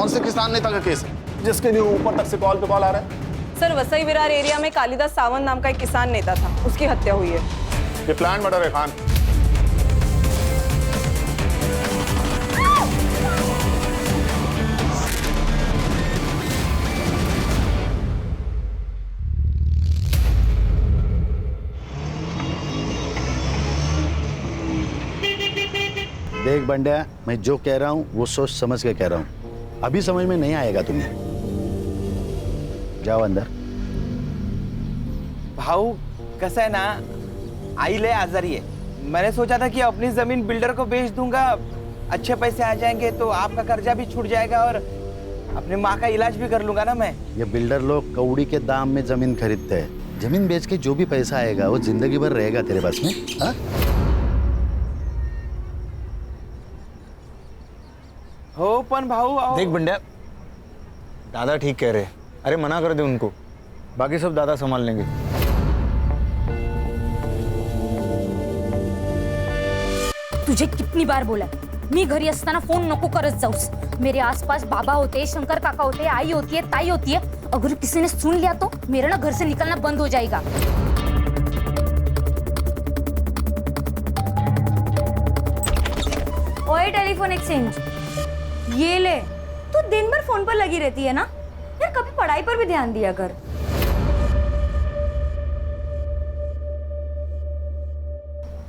कौन से किसान नेता का केस है जिसके लिए ऊपर तक से कॉल पे कॉल आ रहा है? सर, वसई विरार एरिया में कालिदास सावंत नाम का एक किसान नेता था, उसकी हत्या हुई है। ये प्लान मर्डर है खान। देख बंड्या, मैं जो कह रहा हूँ वो सोच समझ के कह रहा हूँ। अभी समझ में नहीं आएगा तुम्हें। जाओ अंदर। भाऊ कसं आहे ना, आई ले आजारी है। मैंने सोचा था कि अपनी जमीन बिल्डर को बेच दूंगा, अच्छे पैसे आ जाएंगे तो आपका कर्जा भी छूट जाएगा और अपनी माँ का इलाज भी कर लूंगा ना मैं। ये बिल्डर लोग कौड़ी के दाम में जमीन खरीदते हैं। जमीन बेच के जो भी पैसा आएगा वो जिंदगी भर रहेगा तेरे पास में। हाँ? हो पण भाऊ देख बंड्या, दादा ठीक कह रहे हैं। अरे मना कर दे उनको, बाकी सब दादा संभाल लेंगे। तुझे कितनी बार बोला मी घरी असताना फोन नको करत जाऊस। मेरे आसपास बाबा होते, शंकर काका होते, आई होती है, ताई होती है। अगर किसी ने सुन लिया तो मेरा ना घर से निकलना बंद हो जाएगा। ओए टेलीफोन एक्सचेंज, ये ले। तू दिन भर फोन पर लगी रहती है ना यार, कभी पढ़ाई पर भी ध्यान दिया कर।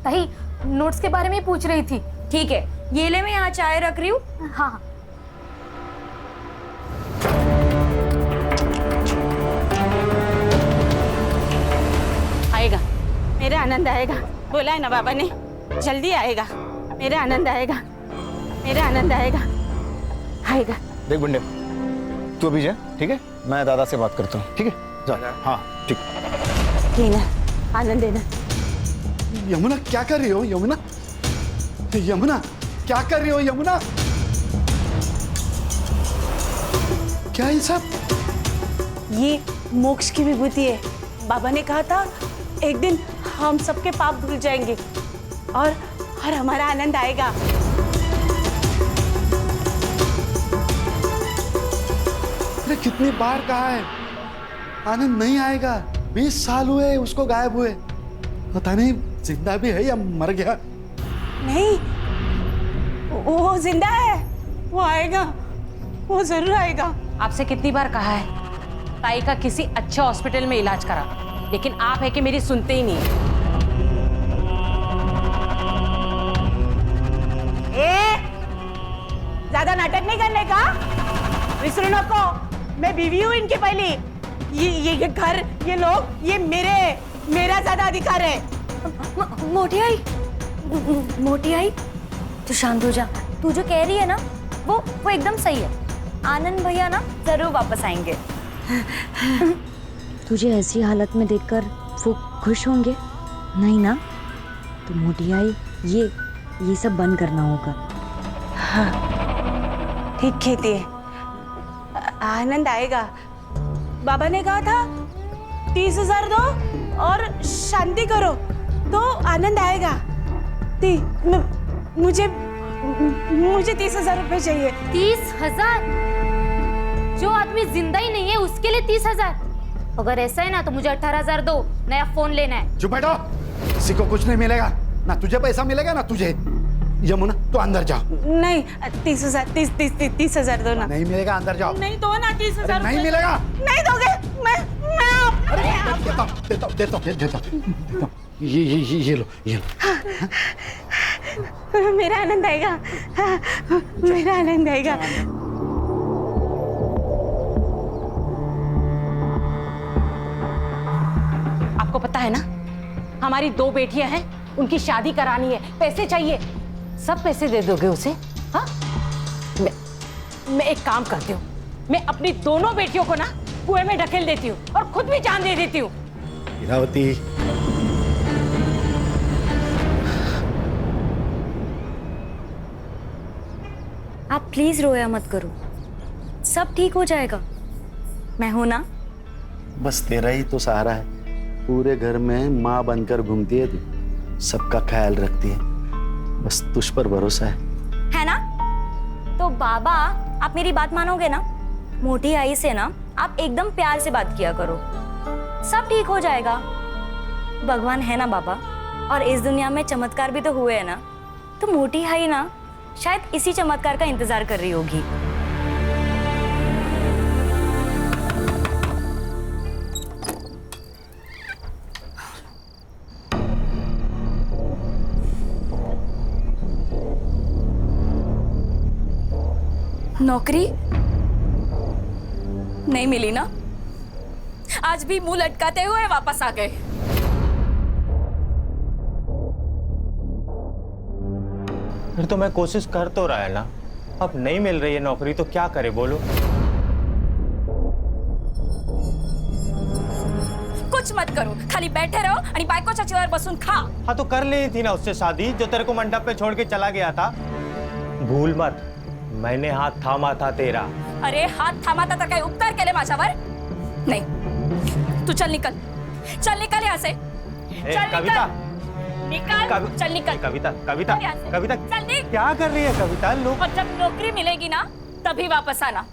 ताई नोट्स के बारे में पूछ रही थी। ठीक है, ये ले, मैं यहाँ चाय रख रही हूँ। हाँ हाँ। आएगा, मेरा आनंद आएगा। बोला है ना बाबा ने, जल्दी आएगा। मेरा आनंद आएगा, मेरा आनंद आएगा, आएगा। देख बंड्या, तू अभी जा, ठीक है? मैं दादा से बात करता हूँ, ठीक है? जा। हाँ ठीक। लेना आनंद देना। यमुना क्या कर रही हो? यमुना, यमुना क्या कर रही हो? यमुना क्या ये सब? ये मोक्ष की विभूति है। बाबा ने कहा था एक दिन हम सबके पाप धुल जाएंगे और हमारा आनंद आएगा। अरे कितनी बार कहा है आनंद नहीं आएगा। 20 साल हुए उसको गायब हुए, पता नहीं जिंदा भी है या मर गया। नहीं, वो जिंदा है, वो आएगा, वो जरूर आएगा। आपसे कितनी बार कहा है ताई का किसी अच्छे हॉस्पिटल में इलाज करा, लेकिन आप है कि मेरी सुनते ही नहीं। ज्यादा नाटक नहीं करने का, विसरू नको। मैं बीवी हूँ इनकी पहली। ये घर, ये लोग, ये मेरा ज्यादा अधिकार है। मोटी आई, मोटी आई, तू शांत हो जा। तू जो कह रही है ना वो एकदम सही है। आनंद भैया ना जरूर वापस आएंगे। तुझे ऐसी हालत में देखकर वो खुश होंगे नहीं ना? तो मोटी आई, ये सब बंद करना होगा। हाँ, ठीक कहती है। आनंद आएगा। बाबा ने कहा था 30,000 दो और शांति करो तो आनंद आएगा। मुझे 30,000 रुपए चाहिए। 30,000? जो आदमी जिंदा ही नहीं है उसके लिए 30,000? अगर ऐसा है ना तो मुझे 18,000 दो, नया फोन लेना है। चुप बैठो, किसी को कुछ नहीं मिलेगा। ना तुझे पैसा मिलेगा ना तुझे। यमुना तो अंदर जाओ। नहीं, 30,000 दो ना। नहीं मिलेगा, अंदर जाओ। नहीं दो ना 30,000। नहीं मिलेगा। नहीं दोगे? मैं देता। ये लो। मेरा आनंद आएगा, मेरा आनंद आएगा। आपको पता है ना, हमारी 2 बेटियां हैं, उनकी शादी करानी है, पैसे चाहिए। सब पैसे दे दोगे उसे? हाँ, मैं एक काम करती हूँ, मैं अपनी दोनों बेटियों को ना कुएं में ढकेल देती हूँ और खुद भी जान दे देती हूँ। इरावती, आप प्लीज रोया मत करो, सब ठीक हो जाएगा। मैं हूं ना। बस तेरा ही तो सहारा है। पूरे घर में माँ बनकर घूमती है तू, सबका ख्याल रखती है। बस तुझ पर भरोसा है ना? तो बाबा आप मेरी बात मानोगे ना? मोटी आई से ना आप एकदम प्यार से बात किया करो, सब ठीक हो जाएगा। भगवान है ना बाबा, और इस दुनिया में चमत्कार भी तो हुए हैं ना, तो मोटी आई ना शायद इसी चमत्कार का इंतजार कर रही होगी। नौकरी नहीं मिली ना, आज भी मुंह लटकाते हुए वापस आ गए। फिर तो मैं कोशिश कर तो रहा है ना, अब नहीं मिल रही है नौकरी तो क्या करे बोलो। कुछ मत करो, खाली बैठे रहो आणि बायकोच्या चेअर बसून खा। हाँ तो कर ली थी ना उससे शादी, जो तेरे को मंडप पे छोड़ के चला गया था। भूल मत, मैंने हाथ थामा था तेरा। अरे हात थांबा तर काही उपकार केले माझ्यावर? नाही, तू चल निकल, चल निकल यहाँ से। चल कविता, निकल, चल निकल। कविता, कविता, यहाँ से। कविता, चल निकल। क्या कर रही है कविता? लोग और जब नौकरी मिलेगी ना तभी वापस आना।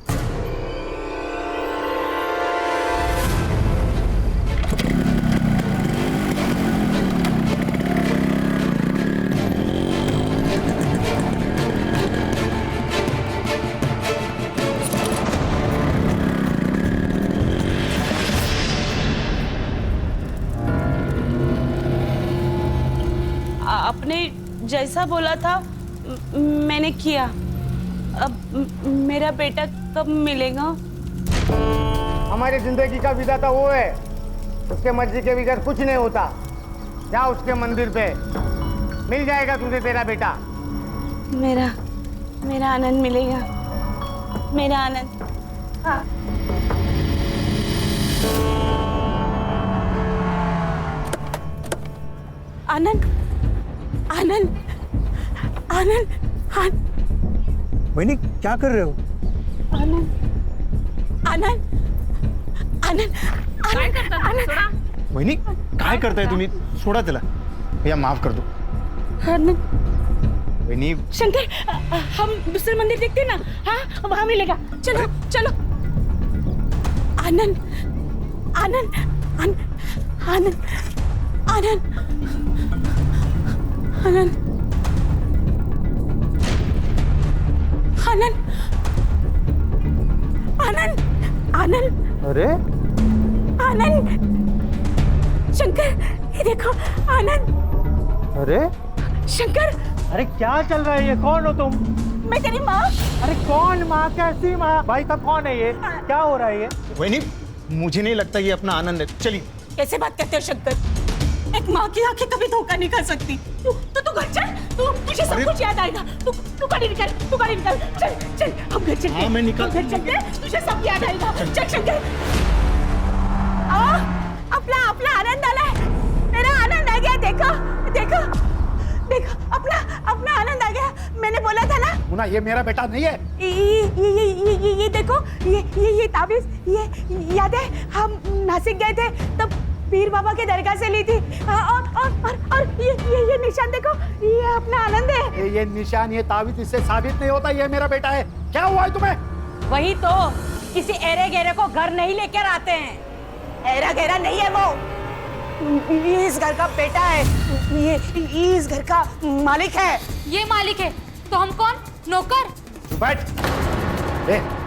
आपने जैसा बोला था मैंने किया। अब मेरा बेटा कब मिलेगा? हमारी जिंदगी का विधाता वो है, उसके मर्जी के बगैर कुछ नहीं होता। जा उसके मंदिर पे, मिल जाएगा तुझे तेरा बेटा। मेरा आनंद मिलेगा, मेरा आनंद। हाँ। आनंद, आनंद, आनंद, आनंद। वैनी क्या कर रहे हो? आनंद, आनंद, आनंद, आनंद। वहिनी काय करताय तुम्ही? सोडा त्याला, भैया माफ कर दो। आनंद, वहिनी शंकर, हम दूसरे मंदिर देखते ना? हाँ, वहां मिलेगा। चलो चलो। आनंद, आनंद, आनंद, आनंद, आनंद, आनंद, आनंद, आनंद, आनंद। अरे आनंद, शंकर, ये देखो आनंद। अरे शंकर, अरे क्या चल रहा है ये? कौन हो तुम? मैं तेरी माँ। अरे कौन माँ? कैसी माँ? भाई साहब कौन है ये? क्या हो रहा है ये? वैनी मुझे नहीं लगता ये अपना आनंद है। चलिए। कैसे बात करते हो शंकर? एक माँ की आंखें कभी धोखा नहीं खा सकती। तू घर चल, तुझे सब कुछ याद आएगा। तू गाड़ी निकाल, तू गाड़ी निकाल। चल चल, हम घर चलते हैं। हाँ, मैं निकाल- हम घर चलते हैं, तुझे सब याद आएगा। चल शंकर। अपना आनंद आला है, मेरा आनंद आ गया। देखो देखो देखो, अपना आनंद आ गया। मैंने बोला था ना। मुन्ना, ये मेरा बेटा नहीं है। ये देखो, ये ताबीज, ये याद है हम नासिक गए थे तब पीर बाबा के दरगाह से ली थी। और ये निशान देखो, ये अपना आनंद है। ये निशान, ये ताबीज इससे साबित नहीं होता ये मेरा बेटा है। क्या हुआ है तुम्हें? वही तो, किसी एरे गेरे को घर नहीं लेकर आते हैं। एरा गहरा नहीं है वो, ये इस घर का बेटा है। ये इस घर का मालिक है। ये मालिक है तो हम कौन? नौकर? तू बैठ।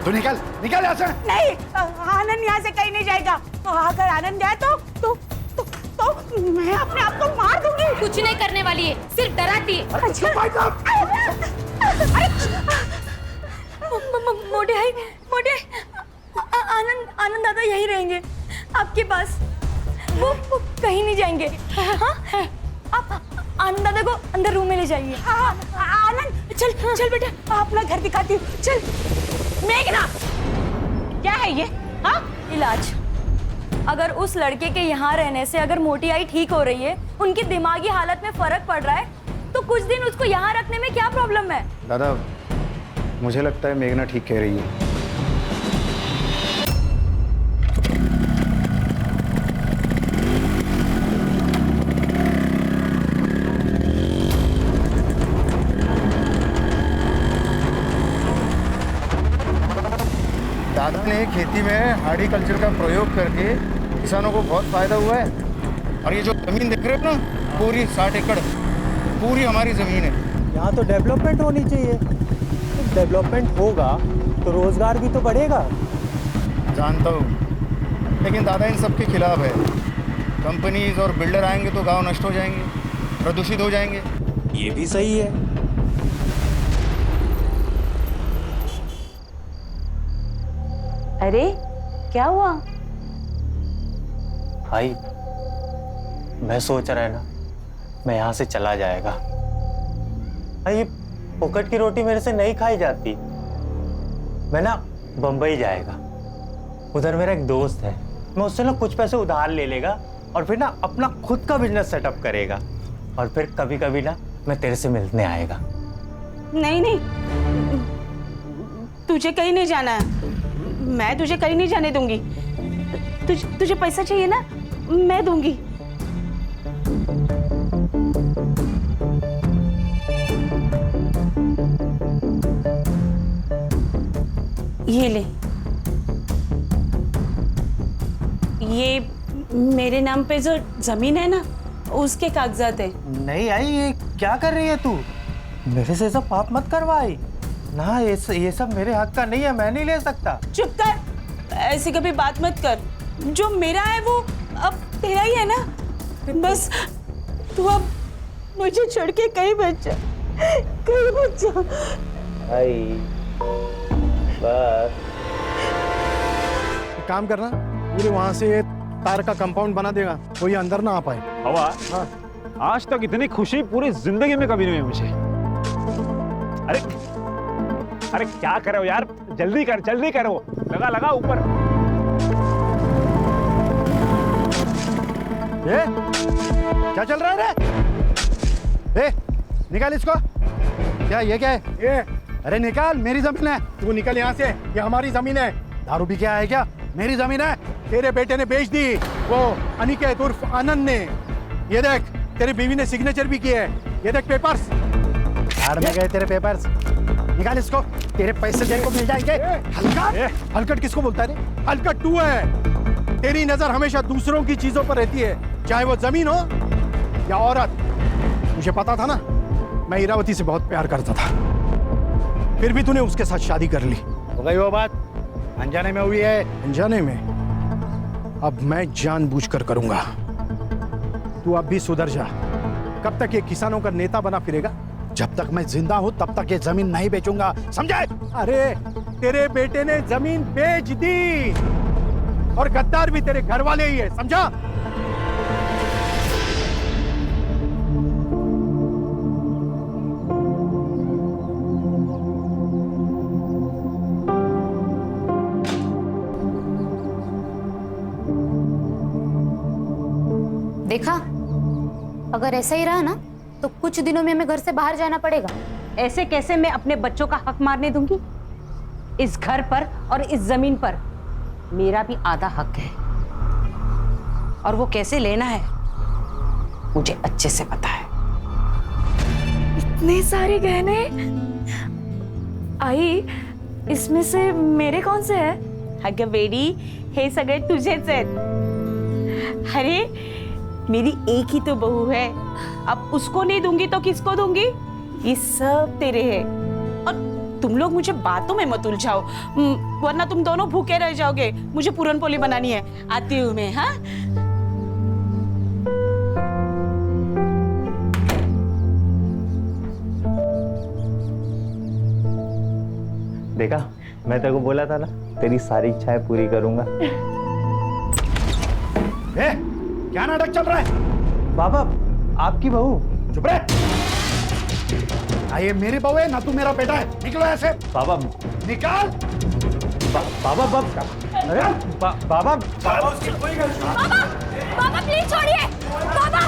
तू निकल निकल यहाँ से। नहीं, आनंद यहाँ से कहीं नहीं जाएगा। अगर आनंद गया तो मैं अपने आप को मार दूंगी। कुछ नहीं करने वाली है, सिर्फ डराती है। मोटे भाई, आनंद दादा यहीं रहेंगे आपके पास, वो कहीं नहीं जाएंगे। हाँ? आप आनंद दादा को अंदर रूम में ले जाइए। आनंद, चल बेटा, अपना घर दिखाती हूँ। चल। मेघना, क्या है ये? हाँ? इलाज। अगर उस लड़के के यहाँ रहने से अगर मोटी आई ठीक हो रही है, उनकी दिमागी हालत में फर्क पड़ रहा है, तो कुछ दिन उसको यहाँ रखने में क्या प्रॉब्लम है? दादा, मुझे लगता है मेघना ठीक कह रही है। दादा ने खेती में हार्टिकल्चर का प्रयोग करके किसानों को बहुत फायदा हुआ है। और ये जो जमीन देख रहे हो ना, पूरी 60 एकड़ पूरी हमारी जमीन है। यहाँ तो डेवलपमेंट होनी चाहिए। डेवलपमेंट होगा तो रोजगार भी तो बढ़ेगा। जानता हूँ, लेकिन दादा इन सब के खिलाफ है। कंपनीज और बिल्डर आएंगे तो गांव नष्ट हो जाएंगे, प्रदूषित हो जाएंगे। ये भी सही है। अरे क्या हुआ? भाई मैं सोच रहा है ना, मैं यहाँ से चला जाएगा। भाई फोकट की रोटी मेरे से नहीं खाई जाती। मैं ना बम्बई जाएगा। उधर मेरा एक दोस्त है, मैं उससे ना कुछ पैसे उधार ले लेगा और फिर ना अपना खुद का बिजनेस सेटअप करेगा। और फिर कभी कभी ना मैं तेरे से मिलने आएगा। नहीं नहीं, तुझे कहीं नहीं जाना है। मैं तुझे कहीं नहीं जाने दूंगी। तुझे पैसा चाहिए ना, मैं दूंगी। ये ले, ये मेरे नाम पे जो जमीन है ना, उसके कागजात है। नहीं आई, ये क्या कर रही है तू? मेरे से सब पाप मत करवाई ना। ये सब मेरे हक का नहीं है, मैं नहीं ले सकता। चुप कर, ऐसी कभी बात मत कर। जो मेरा है वो अब तेरा ही है ना। बस तू अब मुझे छोड़ के कहीं मत जा, कहीं मत जा। आई बस एक काम करना, पूरे वहां से तार का कंपाउंड बना देगा, कोई अंदर ना आ पाए। हवा, आज तक इतनी खुशी पूरी जिंदगी में कभी नहीं हुई मुझे। अरे अरे क्या कर रहे हो यार, जल्दी करो, लगा ऊपर। ये क्या चल रहा है रे? निकाल इसको। क्या ये क्या है? ये अरे निकाल, मेरी जमीन है। तू निकल यहाँ से, ये हमारी जमीन है। दारू भी क्या है क्या? मेरी जमीन है। तेरे बेटे ने बेच दी, वो अनिकेत उर्फ आनंद ने। ये देख, तेरी बीवी ने सिग्नेचर भी किए है। ये देख पेपर्स। यार में गए तेरे पेपर्स, निकाल इसको। तेरे पैसे तेरे को मिल जाएंगे। हलकट, हलकट किसको बोलता है रे? हलकट तू है। तेरी नजर हमेशा दूसरों की चीजों पर रहती है, चाहे वो जमीन हो या औरत। मुझे पता था ना, मैं इरावती से बहुत प्यार करता था, फिर भी तूने उसके साथ शादी कर ली। हो गई वो बात, अनजाने में हुई है। अनजाने में? अब मैं जानबूझकर करूंगा। तू अब भी सुधर जा। कब तक ये किसानों का नेता बना फिरेगा? जब तक मैं जिंदा हूं तब तक ये जमीन नहीं बेचूंगा, समझे? अरे तेरे बेटे ने जमीन बेच दी, और गद्दार भी तेरे घर वाले ही है, समझा? देखा, अगर ऐसा ही रहा ना तो कुछ दिनों में हमें घर से बाहर जाना पड़ेगा। ऐसे कैसे मैं अपने बच्चों का हक मारने दूंगी? इस घर पर और इस जमीन पर मेरा भी आधा हक है, और वो कैसे लेना है मुझे अच्छे से पता है। इतने सारे गहने आई, इसमें से मेरे कौन से है? अगं बेडी, हे सगळे तुझेच आहेत। अरे मेरी एक ही तो बहू है, अब उसको नहीं दूंगी तो किसको दूंगी? ये सब तेरे हैं। और तुम लोग मुझे बातों में मत उलझाओ, वरना तुम दोनों भूखे रह जाओगे। मुझे पूरन पोली बनानी है, आती हूँ मैं। हाँ, देखा, मैं तेरे को बोला था ना, तेरी सारी इच्छाएं पूरी करूंगा। क्या नाटक चल रहा है? बाबा, आपकी बहू। चुप रहे। ये मेरी बहू है ना, तू मेरा बेटा है। निकलो ऐसे। बाबा निकाल। बाबा अरे बाबा बाबा प्लीज छोड़िए। बाबा,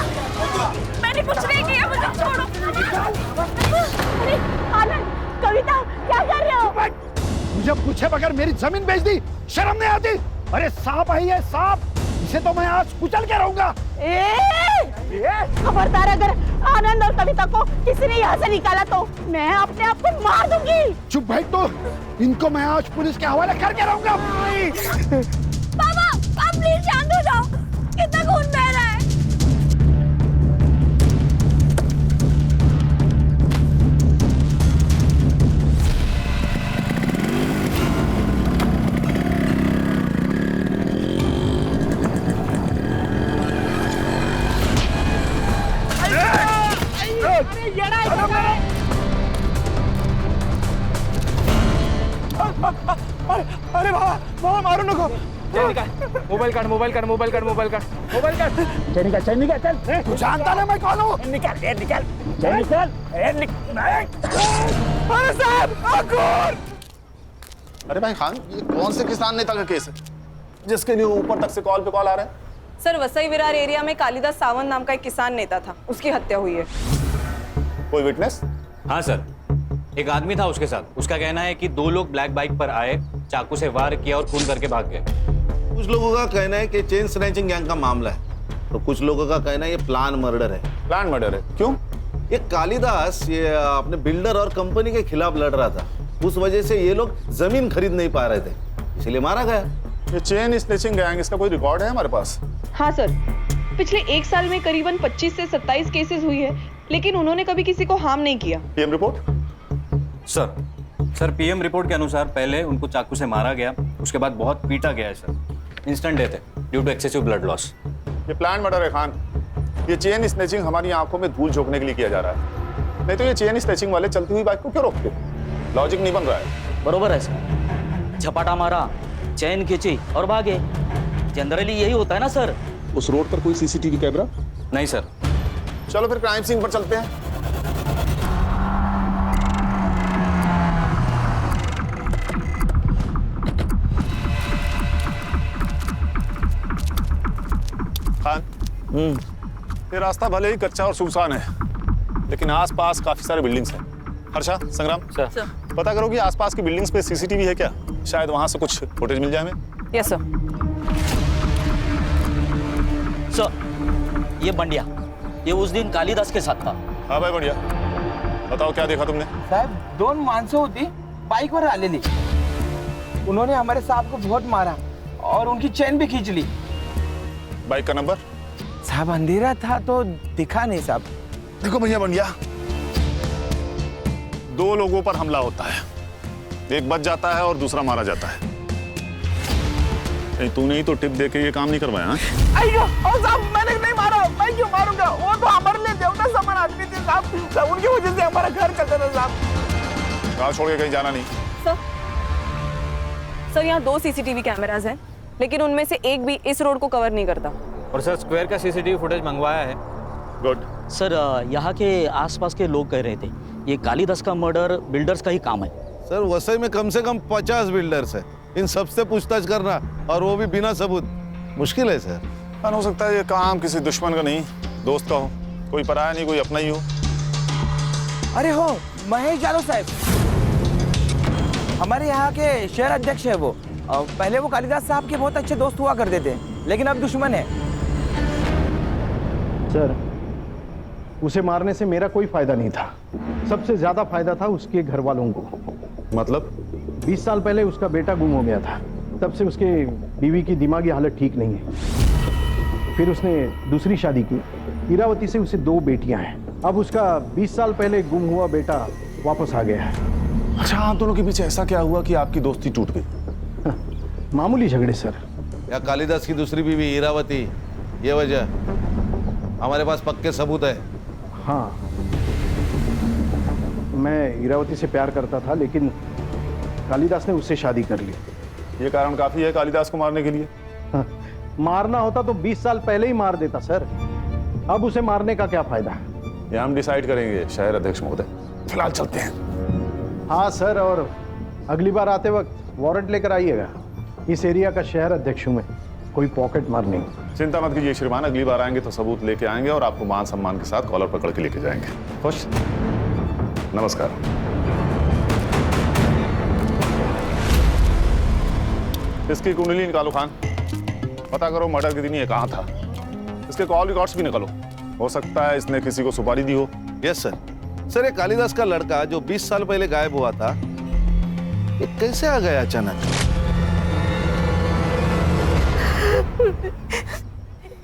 मैंने कुछ नहीं किया, मुझे छोड़ो। अरे आनंद, कविता, क्या कर रहे हो? मुझे पूछे बगैर मेरी जमीन बेच दी, शर्म नहीं आती? अरे सांप है ये, सांप, इसे तो मैं आज कुचल के रहूंगा। खबरदार, अगर आनंद और कविता को किसी ने यहाँ से निकाला तो मैं अपने आप को मार दूंगी। चुप भाई, तो इनको मैं आज पुलिस के हवाले करके रहूंगा। पापा आप प्लीज शांत हो जाओ, कितना खून बह रहा है। अरे बाबा मारो नको। मोबाइल काट, मोबाइल काट, मोबाइल काट, मोबाइल काट, मोबाइल काट। चल निकल चल। तू जानता ना मैं कौन हूँ? निकल निकल निकल। अरे साहब, आकुर! अरे भाई खान, ये कौन से किसान नेता का केस है जिसके लिए ऊपर तक से कॉल पे कॉल आ रहे हैं? सर, वसई विरार एरिया में कालिदास सावंत नाम का एक किसान नेता था, उसकी हत्या हुई है। कोई विटनेस? हाँ सर, एक आदमी था उसके साथ। उसका कहना है कि 2 लोग ब्लैक बाइक पर आए, चाकू से वार किया और खून करके भाग गए। कुछ लोगों का कहना है कि चेन स्नैचिंग गैंग का मामला है, तो कुछ लोगों का कहना है ये प्लान मर्डर है। प्लान मर्डर है? क्यों? ये कालिदास ये अपने बिल्डर और कंपनी के खिलाफ लड़ रहा था, उस वजह से ये लोग जमीन खरीद नहीं पा रहे थे, इसलिए मारा गया। ये चेन स्नैचिंग गैंग, इसका कोई रिकॉर्ड है हमारे पास? हाँ सर, पिछले 1 साल में करीबन 25 से 27 केसेस हुई है, लेकिन उन्होंने कभी किसी को हार्म नहीं किया। PM report? Sir PM report के अनुसार पहले उनको चाकू से मारा गया, उसके बाद बहुत पीटा गया है सर। इंस्टेंट डेथ है due to excessive blood loss. ये प्लान मर्डर है खान। ये चेन स्नैचिंग हमारी आंखों में धूल झोंकने के लिए किया जा रहा है, नहीं तो ये चेन स्नैचिंग वाले चलती हुई बाइक को क्यों रोकते? लॉजिक नहीं बन रहा है। बरोबर है सर, झपाटा मारा, चैन खींची और भागे। जनरली यही होता है ना सर। उस रोड पर कोई सीसीटीवी कैमरा? नहीं सर। चलो फिर क्राइम सीन पर चलते हैं। खान, ये रास्ता भले ही कच्चा और सुनसान है, लेकिन आसपास काफी सारे बिल्डिंग्स हैं। हर्षा, संग्राम, सर पता करो कि आसपास की बिल्डिंग्स पे सीसीटीवी है क्या, शायद वहां से कुछ फुटेज मिल जाए हमें। Yes sir. सर ये बंडिया, ये उस दिन कालिदास के साथ था। हाँ भाई बढ़िया, बताओ क्या देखा तुमने? साहब, 2 माणसं होती बाईकवर आलेली, उन्होंने हमारे साहब को बहुत मारा और उनकी चेन भी खींच ली। बाइक का नंबर? साहब अंधेरा था तो दिखा नहीं साहब। देखो भैया बंडिया, 2 लोगों पर हमला होता है, एक बच जाता है और दूसरा मारा जाता है। तूने ही तो टिप दे के ये काम नहीं करवाया? अयो, और साहब मैंने नहीं मारा, मैं क्यों मारूंगा? वो तो हमारे लिए देवता समान आदमी थे साहब, उनकी वजह से हमारा घर चलता था साहब। गाँव छोड़ के कहीं जाना नहीं। सर यहाँ 2 सीसीटीवी कैमरास हैं, लेकिन उनमें से एक भी इस रोड को कवर नहीं करता। और सर स्क्वायर का सीसीटीवी फुटेज मंगवाया है। गुड। सर यहाँ के आसपास के लोग कह रहे थे ये कालिदास का मर्डर बिल्डर्स का ही काम है। सर वसई में कम से कम 50 बिल्डर्स है, इन सबसे पूछताछ करना और वो भी बिना सबूत मुश्किल है सर। हो सकता है ये काम किसी दुश्मन का नहीं, दोस्त का हो, कोई पराया नहीं, कोई अपना ही हो। अरे हो, महेश यादव साहब हमारे यहाँ के शहर अध्यक्ष है वो। पहले वो कालिदास साहब के बहुत अच्छे दोस्त हुआ करते थे, लेकिन अब दुश्मन है। सर उसे मारने से मेरा कोई फायदा नहीं था, सबसे ज्यादा फायदा था उसके घर वालों को। मतलब? 20 साल पहले उसका बेटा गुम हो गया था, तब से उसके बीवी की दिमागी हालत ठीक नहीं है। फिर उसने दूसरी शादी की, इरावती से उसे 2 बेटियां हैं। अब उसका 20 साल पहले गुम हुआ बेटा वापस आ गया है। अच्छा, आप दोनों के बीच ऐसा क्या हुआ कि आपकी दोस्ती टूट गई? मामूली झगड़े सर। या कालिदास की दूसरी बीवी इरावती, ये वजह? हमारे पास पक्के सबूत है। हाँ, मैं इरावती से प्यार करता था, लेकिन कालिदास ने उससे शादी कर ली। ये कारण काफी है कालिदास को मारने के लिए? मारना होता तो 20 साल पहले ही मार देता सर, अब उसे मारने का क्या फायदा? ये हम डिसाइड करेंगे शहर अध्यक्ष महोदय, फिलहाल चलते हैं। हाँ सर, और अगली बार आते वक्त वारंट लेकर आइएगा। इस एरिया का शहर अध्यक्ष हूं मैं, कोई पॉकेट मार नहीं। चिंता मत कीजिए श्रीमान, अगली बार आएंगे तो सबूत लेके आएंगे और आपको मान सम्मान के साथ कॉलर पकड़ के लेके जाएंगे। खुश? नमस्कार। इसकी कुंडली निकालो खान, पता करो मर्डर के दिन ये कहाँ था। इसके कॉल रिकॉर्ड्स भी निकालो। हो सकता है इसने किसी को सुपारी दी हो। Yes sir. सर ये कालिदास का लड़का जो 20 साल पहले गायब हुआ था, ये कैसे आ गया अचानक?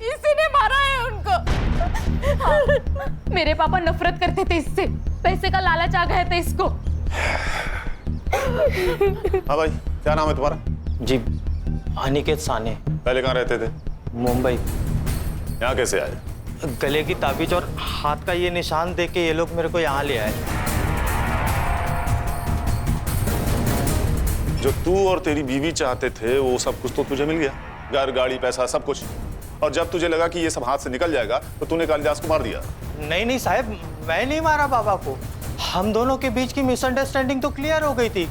इसी ने मारा है उनको। हाँ, मेरे पापा नफरत करते थे इससे, पैसे का लालच आ गया था इसको। हाँ भाई, क्या नाम है तुम्हारा? जी अनिकेत साने। पहले कहाँ रहते थे? मुंबई। यहाँ कैसे आए? गले की ताबीज और हाथ का ये निशान देख के ये लोग मेरे को यहाँ ले आए। जो तू और तेरी बीवी चाहते थे वो सब कुछ तो तुझे मिल गया, घर, गाड़ी, पैसा, सब कुछ। और जब तुझे लगा कि ये सब हाथ से निकल जाएगा तो तूने कालिदास को मार दिया। नहीं नहीं साहब, मैं नहीं मारा बाबा को। हम दोनों के बीच की मिसअंडरस्टैंडिंग तो क्लियर हो गई थी।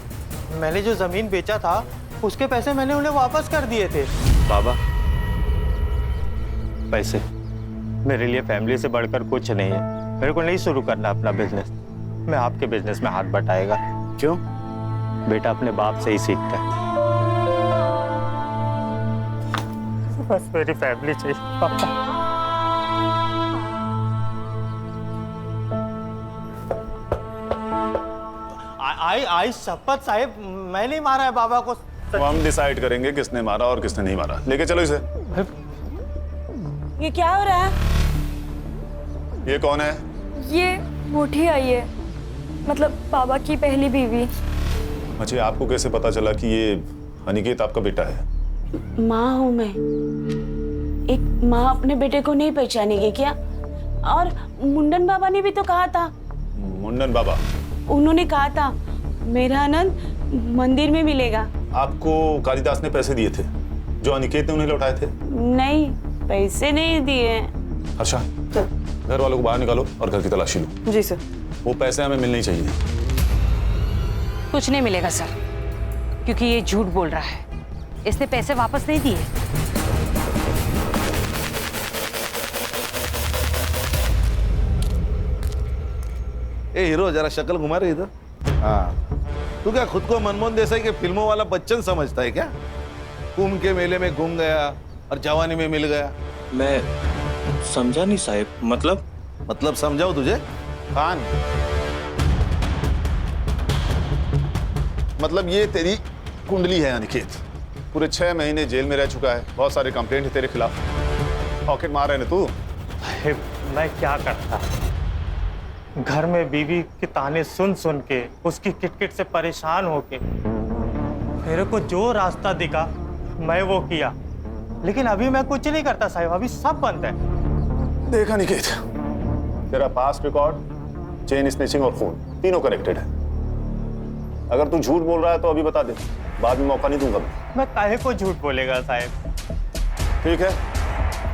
मैंने जो जमीन बेचा था उसके पैसे मैंने उन्हें वापस कर दिए थे। बाबा, पैसे मेरे लिए फैमिली से बढ़कर कुछ नहीं है। मेरे को नहीं शुरू करना अपना बिजनेस। मैं आपके बिजनेस में हाथ बटाएगा। क्यों? बेटा अपने बाप से ही सीखता है। बस मेरी फैमिली चाहिए पापा। आई शपथ साहिब, मैं नहीं मारा है बाबा को। तो हम डिसाइड करेंगे किसने मारा और किसने नहीं मारा। लेके चलो इसे। ये क्या हो रहा है? ये कौन है? ये बूढ़ी आई है, मतलब बाबा की पहली बीवी। अच्छा, आपको कैसे पता चला कि ये अनिकेत आपका बेटा है? माँ हूँ मैं। एक माँ अपने बेटे को नहीं पहचानेगी क्या? और मुंडन बाबा ने भी तो कहा था। मुंडन बाबा? उन्होंने कहा था मेरा आनंद मंदिर में मिलेगा। आपको कालिदास ने पैसे दिए थे जो अनिकेत ने उन्हें लौटाए थे? नहीं, पैसे नहीं दिए। अच्छा, घर वालों को बाहर निकालो और घर की तलाशी लो। जी सर। वो पैसे हमें मिलने ही चाहिए। कुछ नहीं मिलेगा सर, क्योंकि ये झूठ बोल रहा है। इसने पैसे वापस नहीं दिए। ए हीरो, जरा शक्ल घुमा रहे इधर। हाँ, तू क्या खुद को मनमोहन देसाई के फिल्मों वाला बच्चन समझता है क्या? कुंभ के मेले में घूम गया और जवानी में मिल गया। मैं समझा नहीं साहिब। मतलब समझाओ तुझे? खान, मतलब ये तेरी कुंडली है अनिकेत। पूरे 6 महीने जेल में रह चुका है, बहुत सारे कंप्लेंट है तेरे खिलाफ। पॉकेट मार रहे ना तू। मैं क्या करता? घर में बीवी के ताने सुन सुन के, उसकी किटकिट से परेशान होके मेरे को जो रास्ता दिखा मैं वो किया। लेकिन अभी मैं कुछ नहीं करता साहिब, अभी सब बंद है। देखा निकेत, तेरा पास्ट रिकॉर्ड, चेन स्नैचिंग और खून तीनों कनेक्टेड है। अगर तू झूठ बोल रहा है तो अभी बता दे, बाद में मौका नहीं दूंगा मैं काहे को झूठ बोलेगा साहिब? ठीक है,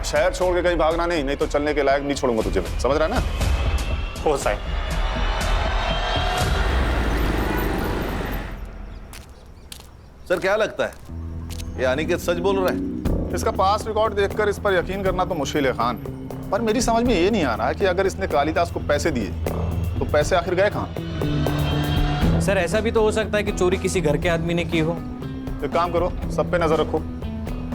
शहर छोड़ के कहीं भागना नहीं तो चलने के लायक नहीं छोड़ूंगा तुझे मैं, समझ रहा है ना? हो साहिब। सर क्या लगता है, ये अनिकेत सच बोल रहा है? इसका पास्ट रिकॉर्ड देखकर इस पर यकीन करना तो मुश्किल है खान। पर मेरी समझ में ये नहीं आ रहा कि अगर इसने कालिदास को पैसे दिए तो पैसे आखिर गए कहाँ? सर ऐसा भी तो हो सकता है कि चोरी किसी घर के आदमी ने की हो। एक काम करो, सब पे नजर रखो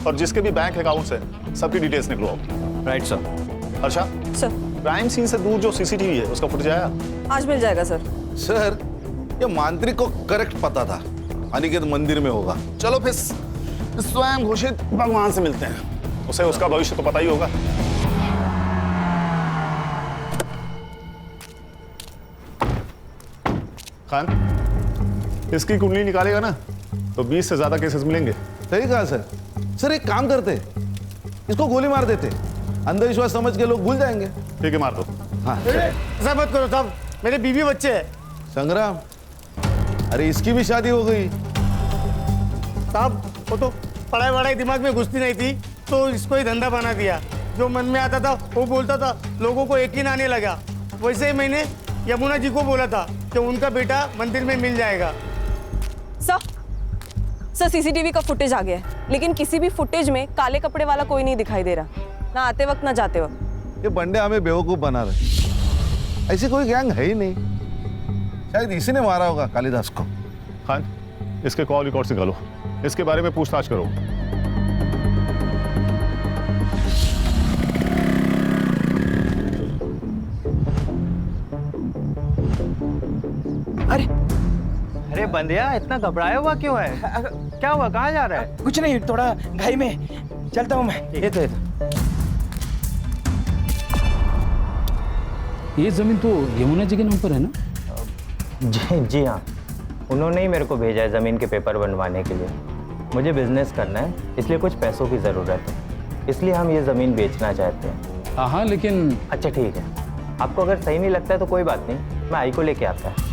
और जिसके भी बैंक अकाउंट्स है सबकी डिटेल्स निकलवाओ। Right sir. अच्छा सर, क्राइम सीन से दूर जो सीसीटीवी है उसका फुटेज आया? आज मिल जाएगा सर। सर ये मांत्रिक को करेक्ट पता था अनिकेत मंदिर में होगा। चलो फिर स्वयं घोषित भगवान से मिलते हैं, उसे उसका भविष्य तो पता ही होगा। खान, इसकी कुंडली निकालेगा ना तो 20 से ज्यादा केसेस मिलेंगे। सही कहा सर। सर एक काम करते, इसको गोली मार देते, अंधविश्वास समझ के लोग भूल जाएंगे। ठीक है, मार दो। हाँ ऐसा मत करो साहब, मेरे बीवी बच्चे हैं। संग्राम, अरे इसकी भी शादी हो गई। साहब वो तो पढ़ाई वढ़ाई दिमाग में घुसती नहीं थी तो इसको ही धंधा बना दिया। जो मन में आता था वो बोलता था, लोगों को यकीन आने लगा। वैसे ही मैंने यमुना जी को बोला था कि उनका बेटा मंदिर में मिल जाएगा। सर सीसीटीवी का फुटेज आ गया है, लेकिन किसी भी फुटेज में काले कपड़े वाला कोई नहीं दिखाई दे रहा, ना आते वक्त ना जाते वक्त। ये बंदे हमें बेवकूफ बना रहे। ऐसी कोई गैंग है ही नहीं, शायद इसी ने मारा होगा कालिदास को। खान, इसके कॉल रिकॉर्ड निकालो, इसके बारे में पूछताछ करो। अरे अरे बंदिया इतना घबराया हुआ क्यों है? क्या हुआ, कहाँ जा रहा है? कुछ नहीं, थोड़ा घाई में चलता हूँ मैं। ये तो ये जमीन तो यमुना जी के नाम पर है ना? जी हाँ, उन्होंने ही मेरे को भेजा है ज़मीन के पेपर बनवाने के लिए। मुझे बिजनेस करना है, इसलिए कुछ पैसों की ज़रूरत है, इसलिए हम ये ज़मीन बेचना चाहते हैं। हाँ लेकिन अच्छा ठीक है, आपको अगर सही नहीं लगता है तो कोई बात नहीं, मैं आई को लेके आता है।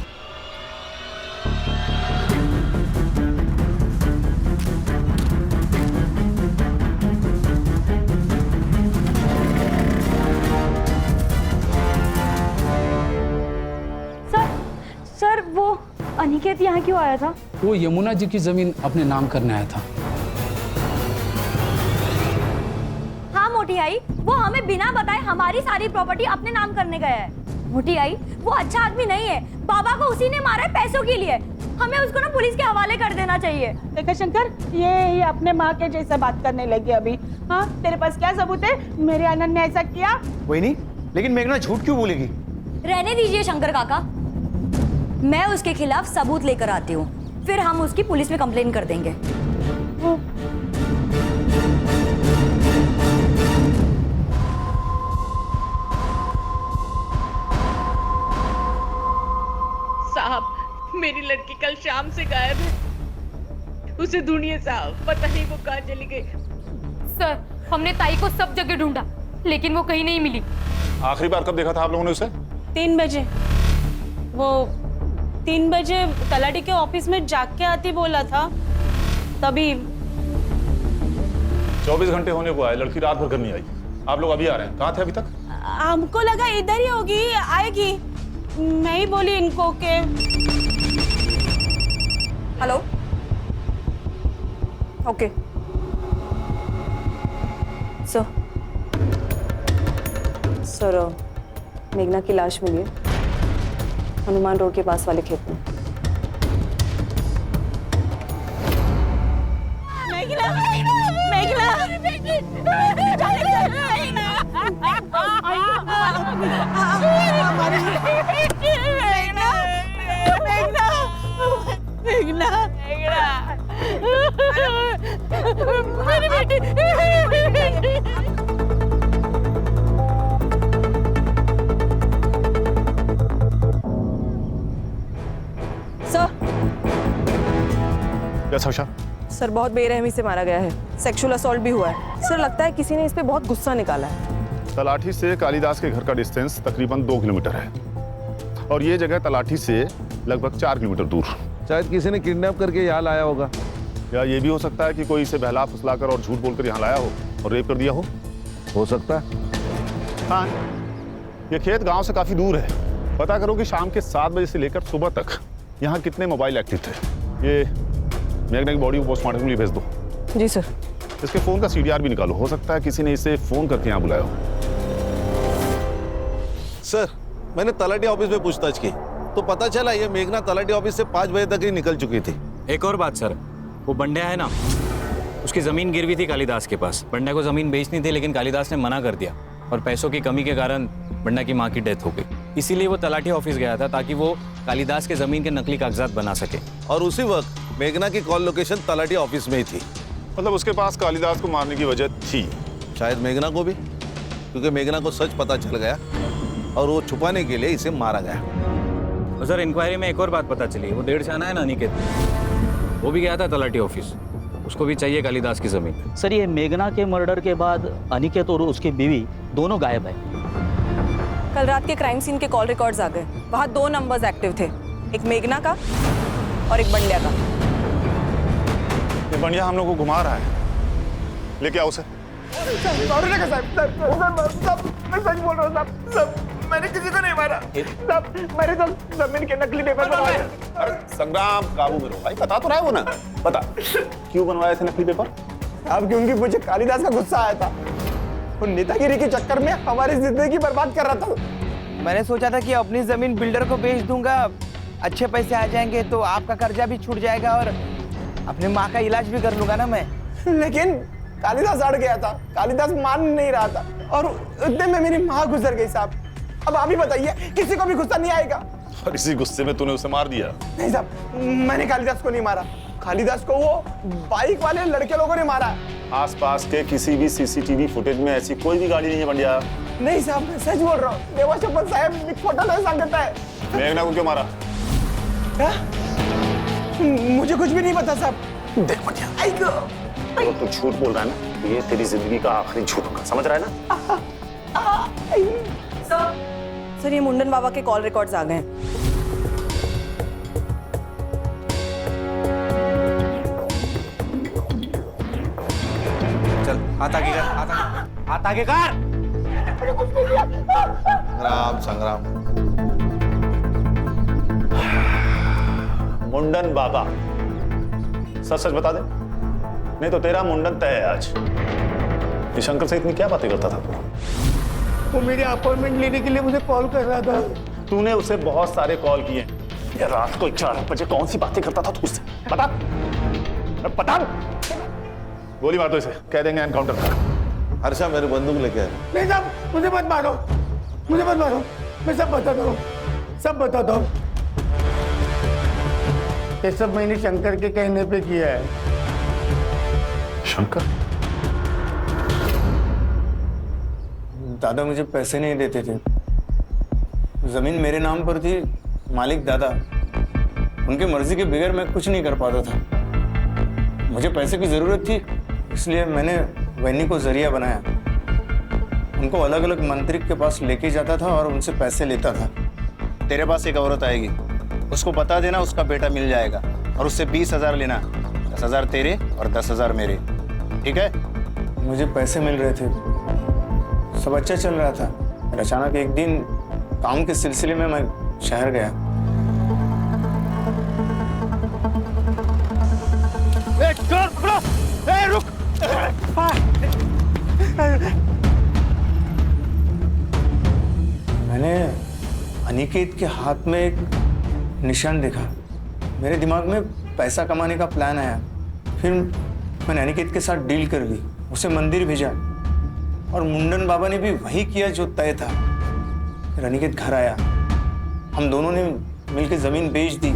सर वो अनिकेत यहाँ क्यों आया था? वो यमुना जी की जमीन अपने नाम करने आया था। हाँ मोटी आई, वो हमें बिना बताए हमारी सारी प्रॉपर्टी अपने नाम करने गया है। मोटी आई, वो अच्छा आदमी नहीं है, बाबा को उसी ने मारा है पैसों के लिए। हमें उसको ना पुलिस के हवाले कर देना चाहिए। देखा शंकर, ये अपने माँ के जैसा बात करने लगी अभी। हाँ, तेरे पास क्या सबूत है मेरे आनंद ने ऐसा किया? कोई नहीं, लेकिन मेघना झूठ क्यों बोलेगी? रहने दीजिए शंकर काका, मैं उसके खिलाफ सबूत लेकर आती हूँ, फिर हम उसकी पुलिस में कंप्लेन कर देंगे। साहब, मेरी लड़की कल शाम से गायब है, उसे ढूंढिए साहब, पता नहीं वो कहाँ चली गई। सर, हमने ताई को सब जगह ढूंढा, लेकिन वो कहीं नहीं मिली। आखिरी बार कब देखा था आप लोगों ने उसे? 3 बजे। वो 3 बजे तलाटी के ऑफिस में जाग के आती बोला था, तभी। 24 घंटे होने को आए, लड़की रात भर घर नहीं आई। आप लोग अभी आ रहे हैं, कहाँ थे अभी तक? हमको लगा इधर ही होगी, आएगी। मैं ही बोली इनको के। हेलो, ओके सर, मेघना की लाश मिली है हनुमान रोड के पास वाले खेत में। मेघना, मेघना, मेरी बेटी। सर, बहुत बेरहमी से मारा गया है, सेक्सुअल असॉल्ट भी हुआ है। सर, लगता है किसी ने इस पे बहुत गुस्सा निकाला है। तलाठी से कालिदास के घर का डिस्टेंस तकरीबन 2 किलोमीटर है और ये जगह तलाठी से लगभग 4 किलोमीटर दूर। शायद किसी ने किडनैप करके यहाँ लाया होगा, या ये भी हो सकता है कि कोई इसे बहला फुसलाकर और झूठ बोलकर यहाँ लाया हो और रेप कर दिया हो सकता है। हाँ, ये खेत गांव से काफी दूर है। पता करो कि शाम के 7 बजे से लेकर सुबह तक यहाँ कितने मोबाइल एक्टिव थे। ये मेघना की बॉडी को पोस्टमार्टम के लिए भेज दो। जी सर। इसके फोन का CDR भी निकालो, हो सकता है किसी ने इसे फोन करके यहाँ बुलाया हो। सर, मैंने तलाटी ऑफिस में पूछताछ की तो पता चला ये मेघना तलाटी ऑफिस से 5 बजे तक ही निकल चुकी थी। एक और बात सर, वो बंड्या है ना, उसकी जमीन गिरवी थी कालिदास के पास। बंड्या को जमीन बेचनी थी, लेकिन कालिदास ने मना कर दिया और पैसों की कमी के कारण बंड्या की माँ की डेथ हो गई। इसीलिए वो तलाटी ऑफिस गया था ताकि वो कालिदास के जमीन के नकली कागजात बना सके। और उसी वक्त मेघना की कॉल लोकेशन तलाटी ऑफिस में ही थी। मतलब उसके पास कालिदास को मारने की वजह थी। शायद मेघना को भी, क्योंकि मेघना को सच पता चल गया और वो छुपाने के लिए इसे मारा गया। और सर, इंक्वायरी में एक और बात पता चली, वो 1.5 आना है ना अनिकेत, वो भी गया था तलाटी ऑफिस, उसको भी चाहिए कालिदास की जमीन। सर, ये मेघना के मर्डर के बाद अनिकेत और उसकी बीवी दोनों गायब है। कल रात के क्राइम सीन के कॉल रिकॉर्ड्स आ गए, वहाँ 2 नंबर्स एक्टिव थे, एक मेघना का और एक बंड्या का। ये बंड्या हम लोग को घुमा रहा है, लेके आओ उसे। मैं सच बोल रहा हूँ साहब, मैंने किसी को नहीं मारा साहब, मैंने तो जमीन के नकली पेपर बनवाए। अरे संग्राम, काबू में रहो भाई, बता तो रहा है वो ना। बता क्यों बनवाए थे नकली पेपर? अब क्योंकि मुझे कालिदास का गुस्सा आया था, वो नेतागिरी के चक्कर में हमारी जिंदगी बर्बाद कर रहा था। मैंने सोचा था कि अपनी जमीन बिल्डर को बेच दूंगा, अच्छे पैसे आ जाएंगे तो आपका कर्जा भी छूट जाएगा और अपने माँ का इलाज भी कर लूंगा ना मैं। लेकिन कालिदास अड़ गया था, कालिदास मान नहीं रहा था और उतने में मेरी माँ गुजर गई साहब। अब आप ही बताइए, किसी को भी गुस्सा नहीं आएगा? और इसी गुस्से में तूने उसे मार दिया। नहीं साहब, मैंने कालिदास को नहीं मारा। कालिदास को वो बाइक वाले लड़के लोगों ने मारा। आसपास के किसी भी सीसीटीवी फुटेज में ऐसी कोई भी गाड़ी नहीं है बंडिया। नहीं साहब, मैं सच बोल रहा हूँ। देवा शपथ साहब, मी खोटा नाही सांगत आहे। मेघना को क्यों मारा? क्या? मुझे कुछ भी नहीं पता साहब। देख बंडिया, अगर तू झूठ बोल रहा है ना, ये तेरी जिंदगी का आखिरी झूठ होगा, समझ रहा है ना? सर ये मुंडन बाबा के कॉल रिकॉर्ड्स आ गए हैं। चल हाथ आगे कर, हाथ आगे कर। संग्राम संग्राम। मुंडन बाबा, सच सच बता दे, नहीं तो तेरा मुंडन तय है आज। ये शंकर से इतनी क्या बातें करता था तू? वो मेरी अपॉइंटमेंट लेने के लिए मुझे कॉल कर रहा था। तूने उसे बहुत सारे कॉल किए। ये रात को 4 बजे कौन सी बातें करता था तू उससे? बता बता। गोली मार दो इसे, कह देंगे एनकाउंटर था। हर्षा मेरे बंदूक लेके आए। नहीं साहब, मुझे मत मारो, मुझे मत मारो। मैं सब बताता हूँ, सब बताता हूँ। ये सब मैंने शंकर के कहने पे किया है। शंकर? दादा मुझे पैसे नहीं देते थे। जमीन मेरे नाम पर थी, मालिक दादा। उनकी मर्जी के बगैर मैं कुछ नहीं कर पाता था। मुझे पैसे की जरूरत थी, इसलिए मैंने वैनी को जरिया बनाया। उनको अलग अलग मंत्री के पास लेके जाता था और उनसे पैसे लेता था। तेरे पास एक औरत आएगी, उसको बता देना उसका बेटा मिल जाएगा और उससे 20,000 लेना। 10,000 तेरे और 10,000 मेरे, ठीक है? मुझे पैसे मिल रहे थे, सब अच्छा चल रहा था। फिर अचानक एक दिन काम के सिलसिले में मैं शहर गया। रुक। मैंने अनिकेत के हाथ में एक निशान देखा। मेरे दिमाग में पैसा कमाने का प्लान आया। फिर मैंने अनिकेत के साथ डील कर ली, उसे मंदिर भेजा और मुंडन बाबा ने भी वही किया जो तय था। फिर अनिकेत घर आया, हम दोनों ने मिलकर जमीन बेच दी।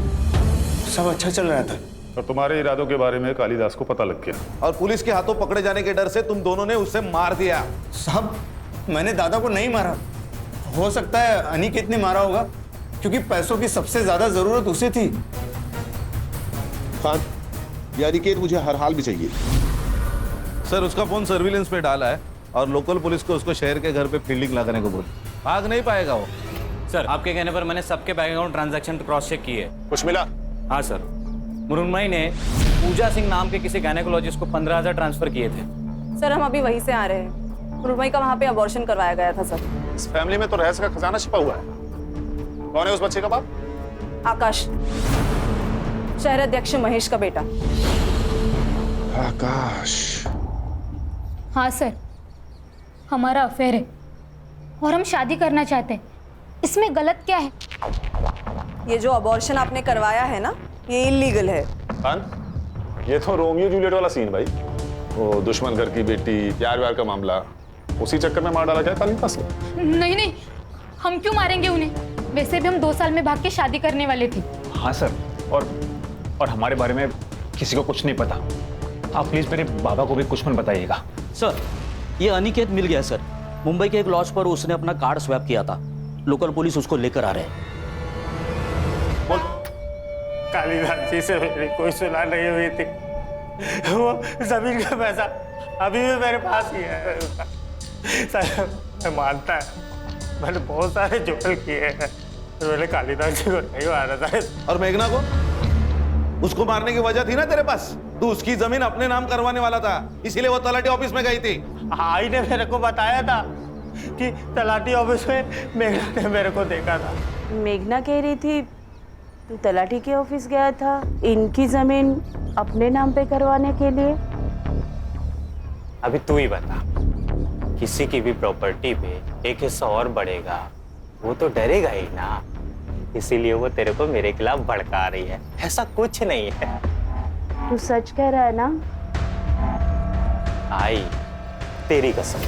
सब अच्छा चल रहा था। और तुम्हारे इरादों के बारे में कालिदास को पता लग गया और पुलिस के हाथों पकड़े जाने के डर से तुम दोनों ने उसे मार दिया। साहब, मैंने दादा को नहीं मारा। हो सकता है अनिकेत ने मारा होगा, क्योंकि पैसों की सबसे ज्यादा जरूरत उसे थी। खान, ये अनिकेत मुझे हर हाल में चाहिए। सर उसका फोन सर्विलेंस पे डाला है और लोकल पुलिस को उसको शहर के घर पे फील्डिंग लगाने को बोल। भाग नहीं पाएगा वो। सर आपके कहने पर मैंने सबके bank account transaction cross check किए। कुछ मिला? हाँ सर, मुरुनमई ने पूजा सिंह नाम के किसी गायनेकोलॉजिस्ट को 15,000 ट्रांसफर किए थे। सर हम अभी वहीं से आ रहे हैं। मुरुनमई का वहाँ पे अबॉर्शन करवाया गया था सर। इस फैमिली में तो रहस्य का खजाना छिपा हुआ है। कौन है उस बच्चे का बाप? आकाश, शहर अध्यक्ष महेश का बेटा। आकाश? हाँ सर, हमारा अफेयर है और हम शादी करना चाहते हैं। इसमें गलत क्या है? ये जो अबॉर्शन आपने करवाया है ना, ये इलीगल है। खान, ये तो रोमियो जूलियट वाला सीन भाई। वो दुश्मन घर की बेटी, प्यार व्यार का मामला, उसी चक्कर में मार डाला क्या कालिदास ने? नहीं नहीं, हम क्यों मारेंगे उन्हें? वैसे भी हम 2 साल में भाग के शादी करने वाले थे। हाँ सर, और हमारे बारे में किसी को कुछ नहीं पता। आप प्लीज मेरे बाबा को भी कुछ मत बताइएगा। सर ये अनिकेत मिल गया सर। मुंबई के एक लॉज पर उसने अपना कार्ड स्वैप किया था। लोकल पुलिस उसको लेकर आ रहे हैं। कालिदास जी से मेरी कोई सुलह नहीं हुई थी। वो जमीन का पैसा अभी भी मेरे पास ही है। सर मैं मानता है मैंने बहुत सारे जुगल किए हैं, तो मैंने कालिदास जी को नहीं मारा था। और मेघना को? उसको मारने की वजह थी ना तेरे पास। तू उसकी जमीन अपने नाम करवाने वाला था, इसीलिए वो तलाटी ऑफिस में गई थी। आई ने मेरे को बताया था कि तलाटी ऑफिस में मेघना ने मेरे को देखा था। मेघना कह रही थी तू तलाटी के ऑफिस गया था इनकी जमीन अपने नाम पे करवाने के लिए। अभी तू ही बता, किसी की भी प्रॉपर्टी पे एक हिस्सा और बढ़ेगा, वो तो डरेगा ही ना। इसीलिए वो तेरे को मेरे खिलाफ भड़का रही है। ऐसा कुछ नहीं है। तू सच कह रहा है ना? आई तेरी कसम,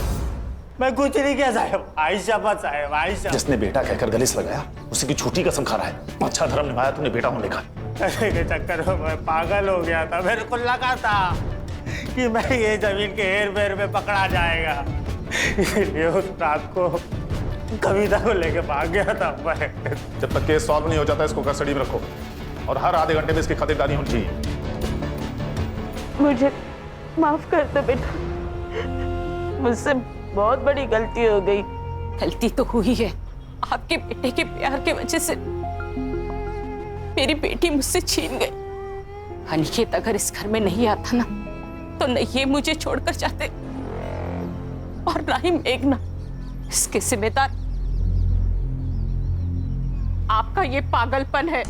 मैं कुछ नहीं किया साहब। आयशा साहब, आयशा जिसने बेटा कहकर गले से लगाया उसी की झूठी कसम खा रहा है। अच्छा धर्म निभाया तूने बेटा होने का। पैसे के चक्कर में मैं पागल हो गया था। मेरे को लगा था कि मैं ये जमीन के हेर फेर में पकड़ा जाएगा, इसलिए उस रात को कविता को लेके भाग गया था मैं। जब तक केस सॉल्व नहीं हो जाता इसको कस्टडी में रखो और हर आधे घंटे में इसकी खातिरदारी होनी चाहिए। मुझे माफ कर दो बेटा, मुझसे बहुत बड़ी गलती हो गई। गलती तो हुई है, आपके बेटे के प्यार के वजह से मेरी बेटी मुझसे छीन गई। अनिकेत अगर इस घर में नहीं आता ना तो न ये मुझे छोड़कर जाते और ना ही मेघना। इसके जिम्मेदार आपका ये पागलपन है।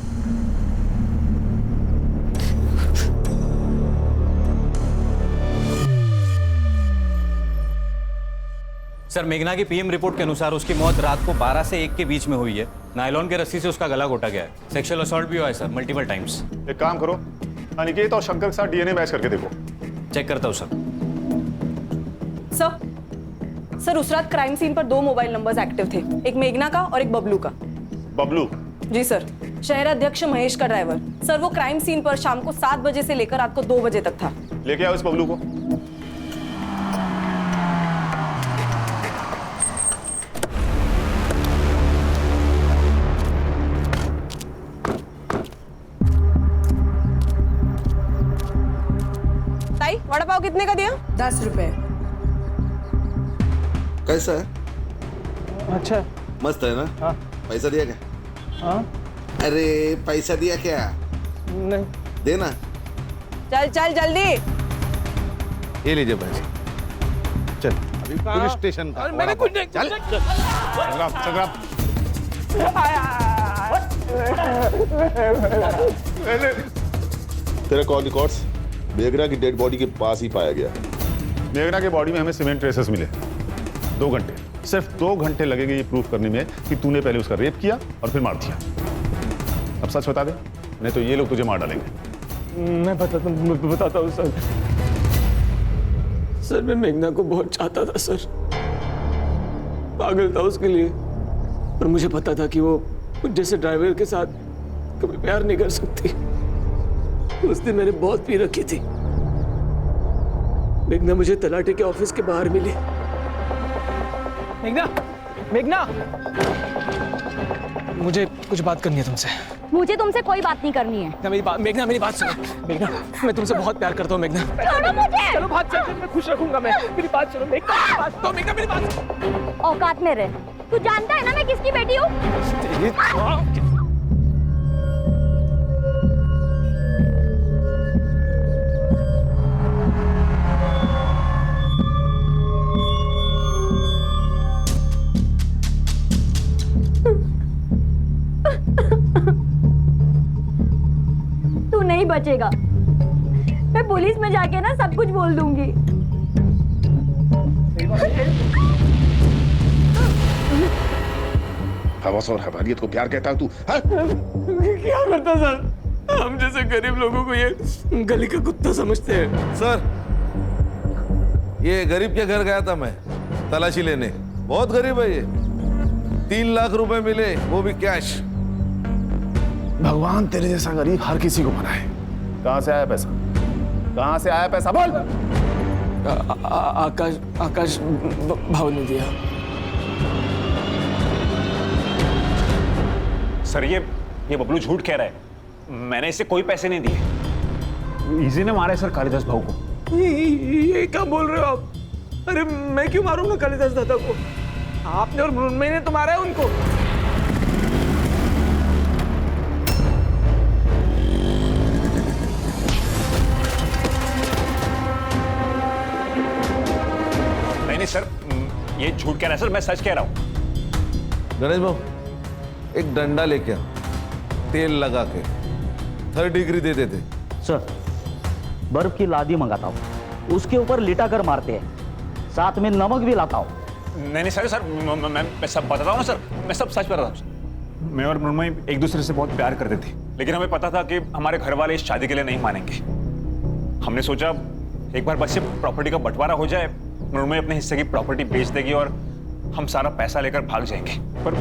सर, मेघना की पीएम रिपोर्ट के अनुसार उसकी मौत रात को 12 से 1 के बीच में हुई है। नायलॉन के रस्सी से उसका गला घोटा गया है। सेक्सुअल असॉल्ट भी हुआ है सर, मल्टीपल टाइम्स। एक काम करो, अनिकेत और शंकर के साथ डीएनए मैच करके देखो। चेक करता हूँ सर। सर उस रात क्राइम सीन पर 2 मोबाइल नंबर्स एक्टिव थे, एक मेघना का और एक बबलू का। बबलू? जी सर, शहराध्यक्ष महेश का ड्राइवर। सर वो क्राइम सीन पर शाम को 7 बजे से लेकर रात को 2 बजे तक था। लेके आओ इस बबलू को। ताई, वड़ा पाव कितने का दिया? 10 रुपए। कैसा है? अच्छा, मस्त है ना? हाँ। पैसा दिया क्या? हाँ? अरे पैसा दिया क्या? नहीं। देना। चल चल जल्दी। ये लीजिए पैसा। चल अभी पुलिस स्टेशन का। मैंने कुछ नहीं। चल संग्राम। तेरा कॉल रिकॉर्ड्स मेघना की डेड बॉडी के पास ही पाया गया। मेघना के बॉडी में हमें सीमेंट ट्रेसेस मिले। 2 घंटे, सिर्फ 2 घंटे लगेंगे ये प्रूफ करने में कि तूने पहले उसका रेप किया और फिर मार दिया। अब सच बता दे, नहीं तो ये लोग तुझे मार डालेंगे। मैं बताता हूँ सर। सर मैं मेघना को बहुत चाहता था सर, पागल था उसके लिए, पर मुझे पता था कि वो जैसे ड्राइवर के साथ कभी प्यार नहीं कर सकती। उस दिन मैंने बहुत पी रखी थी। मेघना मुझे तलाटे के ऑफिस के बाहर मिली। मेघना, मुझे कुछ बात करनी है तुमसे। मुझे तुमसे कोई बात नहीं करनी है। मेघना मेरी बात सुनो। मेघना, मैं तुमसे बहुत प्यार करता हूँ मेघना। छोड़ो मुझे। चलो बात चलते, मैं खुश रखूंगा। मेरी बात सुनो मेघना। तो मेघना मेरी बात सुनो। औकात में रहे। तू जानता है ना मैं किसकी बेटी हूँ? तू नहीं बचेगा। मैं पुलिस में जाके ना सब कुछ बोल दूंगी। हवस और हवानियत को प्यार कहता है तू? क्या करता सर? हम जैसे गरीब लोगों को ये गली का कुत्ता समझते हैं। सर ये गरीब के घर गया था मैं तलाशी लेने। बहुत गरीब है ये। 3 लाख रुपए मिले, वो भी कैश। भगवान तेरे जैसा गरीब हर किसी को बनाए। कहां से आया पैसा? कहां से आया पैसा? बोल। आकाश भाव ने दिया। सर ये बबलू झूठ कह रहा है। मैंने इसे कोई पैसे नहीं दिए। इसी ने मारा है सर कालिदास भाऊ को। ये क्या बोल रहे हो आप? अरे मैं क्यों मारूंगा कालिदास दादा को? आपने और मृण्मयी ने तो मारा है उनको। नहीं सर, ये झूठ कह रहा है सर, मैं सच कह रहा हूँ। गणेश भाऊ एक डंडा लेके आ, तेल लगा के 3rd डिग्री दे देते। सर बर्फ की लादी मंगाता हूँ, उसके ऊपर लिटा कर मारते हैं, साथ में नमक भी लाता हूँ। नहीं सर मैं सब बताता हूँ ना सर, मैं सब सच बता रहा हूँ। मैं और मृण्मयी एक दूसरे से बहुत प्यार करते थे, लेकिन हमें पता था कि हमारे घर वाले इस शादी के लिए नहीं मानेंगे। हमने सोचा एक बार बस ये प्रॉपर्टी का बंटवारा हो जाए, मृण्मयी अपने हिस्से की प्रॉपर्टी बेच देगी और हम सारा पैसा लेकर भाग जाएंगे। पर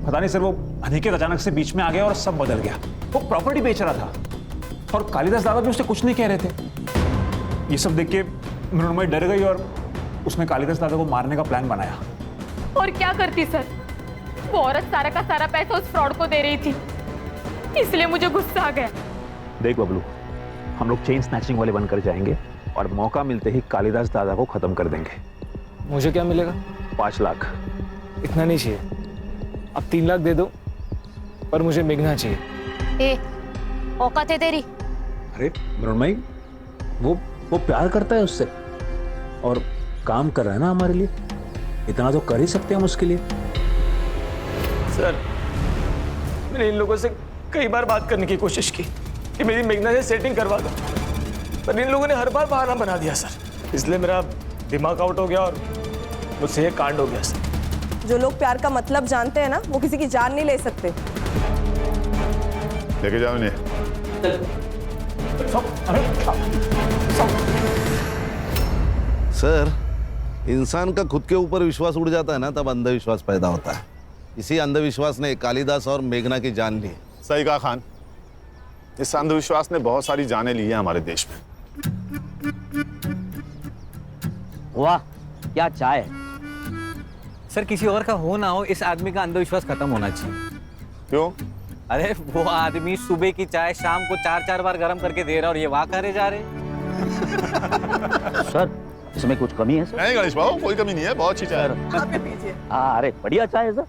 पता नहीं सर, वो अनिकेत अचानक से बीच में आ गया और सब बदल गया। वो प्रॉपर्टी बेच रहा था और कालिदास दादा भी उससे कुछ नहीं कह रहे थे। ये सब देख के मृण्मयी डर गई और उसने कालिदास दादा को मारने का प्लान बनाया। और क्या करती सर, वो औरत सारा का सारा पैसा उस फ्रॉड को दे रही थी, इसलिए मुझे गुस्सा आ गया। देख बबलू, हम लोग चेन स्नैचिंग वाले बनकर जाएंगे और मौका मिलते ही कालिदास दादा को खत्म कर देंगे। मुझे क्या मिलेगा? 5 लाख। इतना नहीं चाहिए, अब 3 लाख दे दो, पर मुझे मेघना चाहिए। ए, औकात है तेरी? अरे मृण्मयी, वो प्यार करता है उससे और काम कर रहा है ना हमारे लिए, इतना तो कर ही सकते हैं हम उसके लिए। सर, मैंने इन लोगों से कई बार बात करने की कोशिश की कि मेरी मेघना से सेटिंग करवा दो, पर इन लोगों ने हर बार बहाना बना दिया सर, इसलिए मेरा दिमाग आउट हो गया और मुझसे ये कांड हो गया सर। जो लोग प्यार का मतलब जानते हैं ना, वो किसी की जान नहीं ले सकते। लेके जाओ इन्हें। सर, इंसान का खुद के ऊपर विश्वास उड़ जाता है ना, तब अंधविश्वास पैदा होता है। इसी अंधविश्वास ने कालिदास और मेघना की जान ली। सही कहा खान, इस अंधविश्वास ने बहुत सारी जानें ली हैं हमारे देश में। वाह, क्या चाय है। सर किसी और का हो ना हो, इस आदमी का अंधविश्वास खत्म होना चाहिए। क्यों? अरे वो आदमी सुबह की चाय शाम को 4-4 बार गर्म करके दे रहा है और ये वाह करे जा रहे। सर, इसमें कुछ कमी है सर? नहीं गणेश बाबू, कोई कमी नहीं है, बहुत अच्छी चाय है। हाँ, अरे बढ़िया चाय है सर।